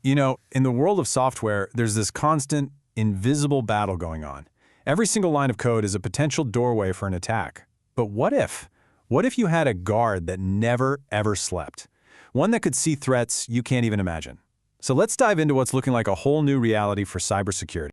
You know, in the world of software, there's this constant, invisible battle going on. Every single line of code is a potential doorway for an attack. But what if? What if you had a guard that never, ever slept? One that could see threats you can't even imagine. So let's dive into what's looking like a whole new reality for cybersecurity.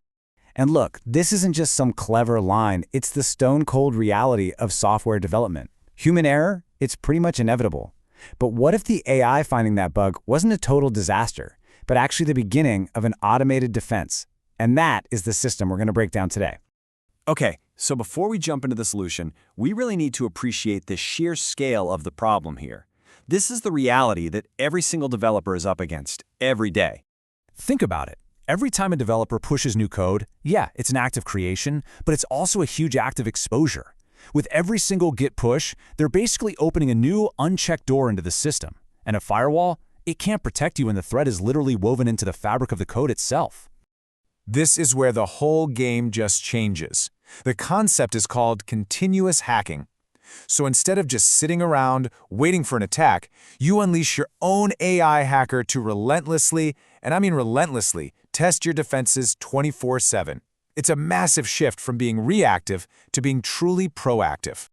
And look, this isn't just some clever line, it's the stone-cold reality of software development. Human error? It's pretty much inevitable. But what if the AI finding that bug wasn't a total disaster, but actually the beginning of an automated defense? And that is the system we're going to break down today. Okay, so before we jump into the solution, we really need to appreciate the sheer scale of the problem here. This is the reality that every single developer is up against every day. Think about it. Every time a developer pushes new code, yeah, it's an act of creation, but it's also a huge act of exposure. With every single Git push, they're basically opening a new, unchecked door into the system. And a firewall, it can't protect you when the threat is literally woven into the fabric of the code itself. This is where the whole game just changes. The concept is called continuous hacking. So instead of just sitting around waiting for an attack, you unleash your own AI hacker to relentlessly, and I mean relentlessly, test your defenses 24/7. It's a massive shift from being reactive to being truly proactive.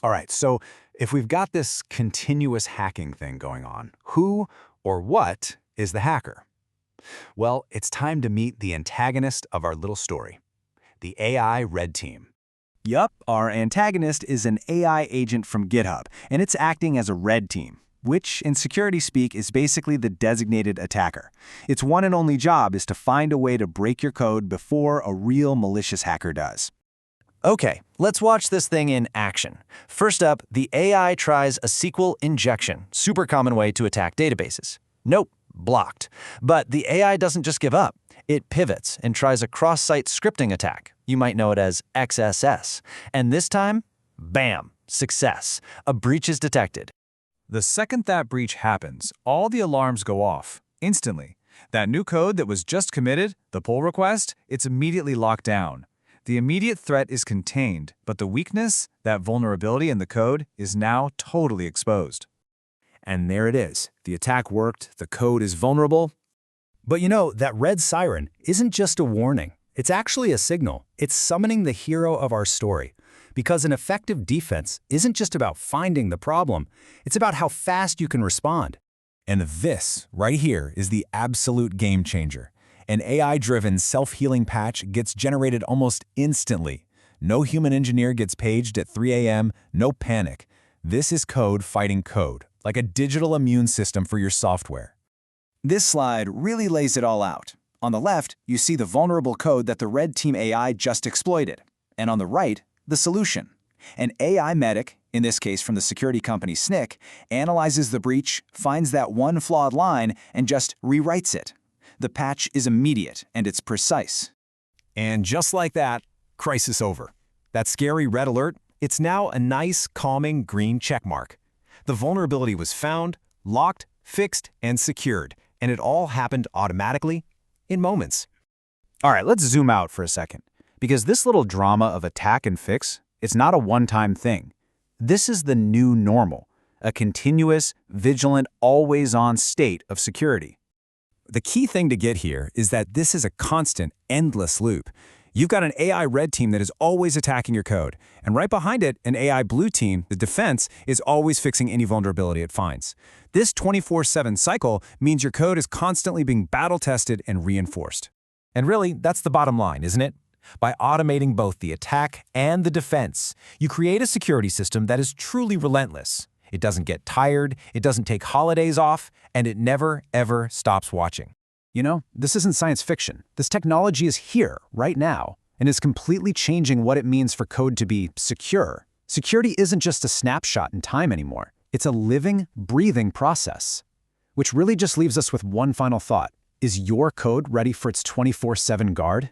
All right, so if we've got this continuous hacking thing going on, who or what is the hacker? Well, it's time to meet the antagonist of our little story, the AI red team. Yup, our antagonist is an AI agent from GitHub, and it's acting as a red team, which in security speak is basically the designated attacker. Its one and only job is to find a way to break your code before a real malicious hacker does. Okay, let's watch this thing in action. First up, the AI tries a SQL injection, super common way to attack databases. Nope, blocked. But the AI doesn't just give up. It pivots and tries a cross-site scripting attack. You might know it as XSS. And this time, bam, success. A breach is detected. The second that breach happens, all the alarms go off, instantly. That new code that was just committed, the pull request, it's immediately locked down. The immediate threat is contained, but the weakness, that vulnerability in the code, is now totally exposed. And there it is. The attack worked, the code is vulnerable. But you know, that red siren isn't just a warning. It's actually a signal. It's summoning the hero of our story. Because an effective defense isn't just about finding the problem, it's about how fast you can respond. And this, right here, is the absolute game changer. An AI-driven self-healing patch gets generated almost instantly. No human engineer gets paged at 3 a.m., no panic. This is code fighting code, like a digital immune system for your software. This slide really lays it all out. On the left, you see the vulnerable code that the red team AI just exploited. And on the right, the solution. An AI medic, in this case from the security company SNCC, analyzes the breach, finds that one flawed line, and just rewrites it. The patch is immediate and it's precise. And just like that, crisis over. That scary red alert, it's now a nice, calming green checkmark. The vulnerability was found, locked, fixed, and secured, and it all happened automatically in moments. All right, let's zoom out for a second, because this little drama of attack and fix, it's not a one-time thing. This is the new normal, a continuous, vigilant, always-on state of security. The key thing to get here is that this is a constant, endless loop. You've got an AI red team that is always attacking your code, and right behind it, an AI blue team, the defense, is always fixing any vulnerability it finds. This 24/7 cycle means your code is constantly being battle-tested and reinforced. And really, that's the bottom line, isn't it? By automating both the attack and the defense, you create a security system that is truly relentless. It doesn't get tired, it doesn't take holidays off, and it never, ever stops watching. You know, this isn't science fiction. This technology is here, right now, and is completely changing what it means for code to be secure. Security isn't just a snapshot in time anymore. It's a living, breathing process. Which really just leaves us with one final thought. Is your code ready for its 24/7 guard?